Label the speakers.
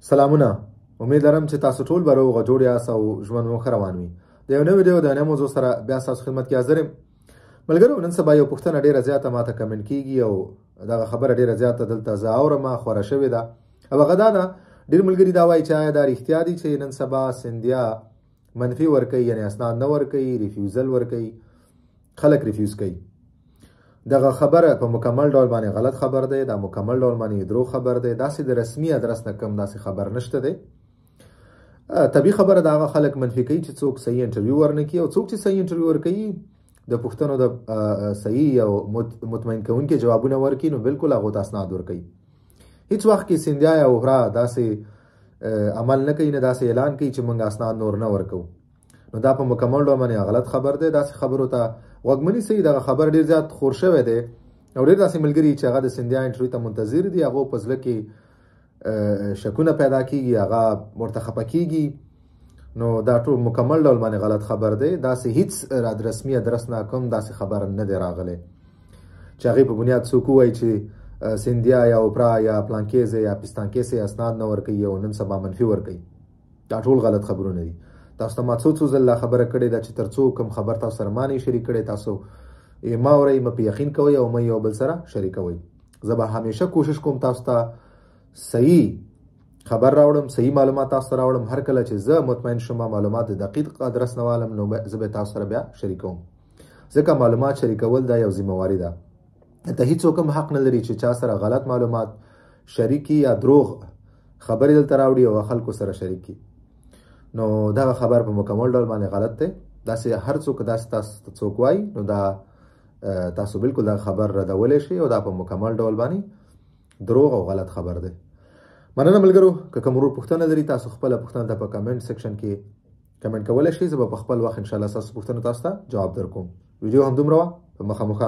Speaker 1: سلامونه. امید لرم چې تاسو ټول به روغ جوړ یاست او ژوند مو ښه روان وي. د یو نوې ویډیو د نوې موضوع سره بیا ستاسو خدمت کې حاضر یم. ملګرو، نن سبا یو پوښتنه ډېره زیاته ماته کمنټ کیږي او دغه خبره ډېره زیاته دلته زه اورم، خوره شوې ده. او هغه دا ده، ډېر ملګري دا وایي چې آیا دا رښتیا دي چې نن سبا سیندیا منفي ورکوي، یعنې اسناد نه ورکوي، ریفیوزل ورکوي، خلک ریفیوز کوي. دغه خبره په مکمل ډول باندې غلط خبر دی، دا مکمل ډول باندې درو خبر دی. داسې د رسمي ادرس نه کم داسې خبر نشته دی. طبیعي خبره د هغه خلک منفي کوي چې څوک صحیح انټرویو ورنه کوي، او څوک چې صحیح انټرویو ورکوي د پوښتنو د صحیح او مطمئن کوونکي جوابونه ورکوي، نو بالکل هغو ته اسناد ورکوي. هیڅ وخت کې سیندیا یا اوهرا داسې عمل نه کوي، نه داسې اعلان کوي چې موږ اسناد نور نه ورکوو. نو دا په مکمل ډول باندې غلط خبر دی. داسې خبرو ته غوږ مه نیسئ. دغه خبر ډېر زیات خور شوی دی او ډېر داسې ملګري چې هغه د سیندیا انټرویو ته منتظر دي، هغو په زړه کې شکونه پیدا کېږي، هغه ورته خفه کېږي. نو دا ټول مکمل ډول باندې غلط خبر دی. داسې هیڅ رسمي ادرس نه کوم داسې خبر نه دی راغلی چې هغې په بنیاد څوک ووایي چې سیندیا یا اوپرا یا پلانکیزه یا پستانکیسه اسناد نه ورکوي او نن سبا منفي ورکوي. دا ټول غلط خبرونه دي. تاسو ته ما څو ځله خبره کړې ده چې تر څو کوم خبر تاسو سره ما نه شریک کړی، تاسو ما اورئ، مه پې یقین کوئ او مه یو بل سره شریکوئ. زه به همیشه کوشش کوم تاسو ته صحیح خبر راوړم، صحیح معلومات تاسو ته راوړم. هر کله چې زه مطمئن شم معلومات د دقیق ادرس نه والم، نو زه به تاسو سره بیا شریکوم، ځکه معلومات شریکول دا یو ذمهواري ده. ته هیڅوک هم حق نه لري چې چا سره غلط معلومات شریکي یا دروغ خبرې دلته راوړي او خلکو سره شریکي. نو دغه خبر په مکمل ډول باندې غلط دی. داسې هر څوک داسې تاسو ته څوک وایي، نو دا تاسو بالکل دغه خبر ردولی شئ او دا په مکمل ډول باندې دروغ او غلط خبر دی. مننه ملګرو. که کوم پوښتنه لري، تاسو خپله پوښتنه ته په کمنټ سیکشن کې کمنټ کولی شئ. زه به په خپل وخت انشاءالله ستاسو پوښتنو تاسو ته جواب درکوم. ویډیو همدومره وه. په مخامخ